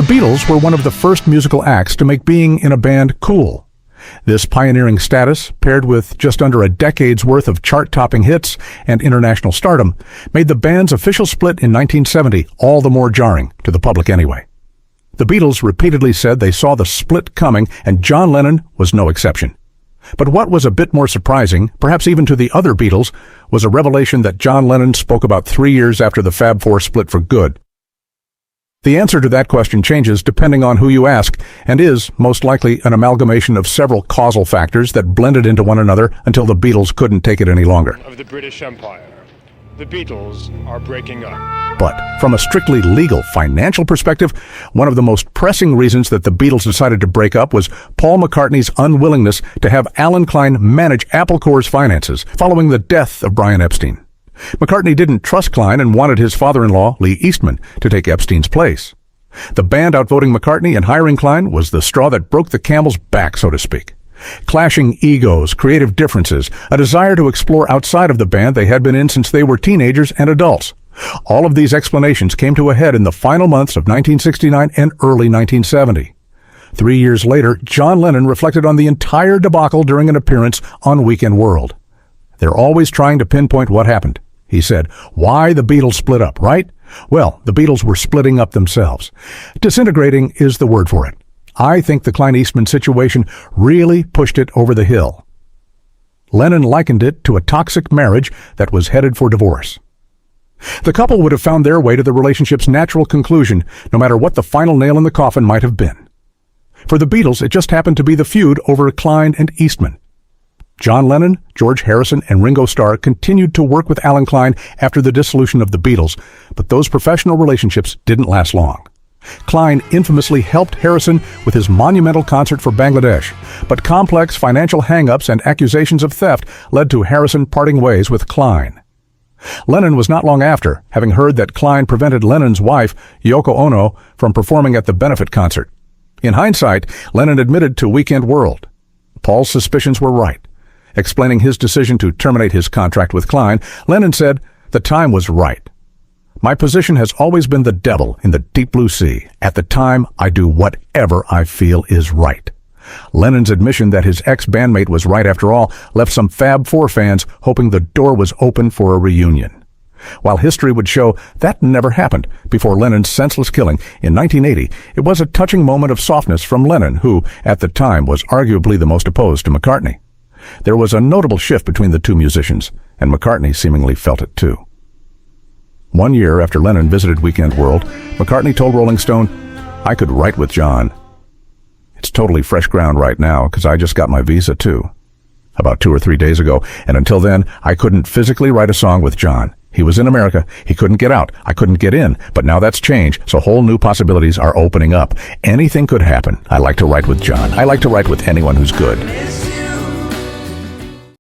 Beatles were one of the first musical acts to make being in a band cool. This pioneering status, paired with just under a decade's worth of chart-topping hits and international stardom, made the band's official split in 1970 all the more jarring, to the public anyway. The Beatles repeatedly said they saw the split coming, and John Lennon was no exception. But what was a bit more surprising, perhaps even to the other Beatles, was a revelation that John Lennon spoke about 3 years after the Fab Four split for good. The answer to that question changes depending on who you ask, and is, most likely, an amalgamation of several causal factors that blended into one another until the Beatles couldn't take it any longer. Of the British Empire, the Beatles are breaking up. But from a strictly legal, financial perspective, one of the most pressing reasons that the Beatles decided to break up was Paul McCartney's unwillingness to have Alan Klein manage Apple Corps' finances following the death of Brian Epstein. McCartney didn't trust Klein and wanted his father-in-law, Lee Eastman, to take Epstein's place. The band outvoting McCartney and hiring Klein was the straw that broke the camel's back, so to speak. Clashing egos, creative differences, a desire to explore outside of the band they had been in since they were teenagers and adults. All of these explanations came to a head in the final months of 1969 and early 1970. 3 years later, John Lennon reflected on the entire debacle during an appearance on Weekend World. "They're always trying to pinpoint what happened," he said. "Why the Beatles split up, right? Well, the Beatles were splitting up themselves. Disintegrating is the word for it. I think the Klein-Eastman situation really pushed it over the hill." Lennon likened it to a toxic marriage that was headed for divorce. The couple would have found their way to the relationship's natural conclusion, no matter what the final nail in the coffin might have been. For the Beatles, it just happened to be the feud over Klein and Eastman. John Lennon, George Harrison, and Ringo Starr continued to work with Alan Klein after the dissolution of the Beatles, but those professional relationships didn't last long. Klein infamously helped Harrison with his monumental concert for Bangladesh, but complex financial hang-ups and accusations of theft led to Harrison parting ways with Klein. Lennon was not long after, having heard that Klein prevented Lennon's wife, Yoko Ono, from performing at the benefit concert. In hindsight, Lennon admitted to Weekend World. Paul's suspicions were right. Explaining his decision to terminate his contract with Klein, Lennon said, "The time was right. My position has always been the devil in the deep blue sea. At the time, I do whatever I feel is right." Lennon's admission that his ex-bandmate was right after all left some Fab Four fans hoping the door was open for a reunion. While history would show that never happened before Lennon's senseless killing in 1980, it was a touching moment of softness from Lennon, who, at the time, was arguably the most opposed to McCartney. There was a notable shift between the two musicians, and McCartney seemingly felt it too. 1 year after Lennon visited Weekend World, McCartney told Rolling Stone, "I could write with John. It's totally fresh ground right now because I just got my visa too. About 2 or 3 days ago, and until then, I couldn't physically write a song with John. He was in America. He couldn't get out. I couldn't get in. But now that's changed, so whole new possibilities are opening up. Anything could happen. I like to write with John. I like to write with anyone who's good."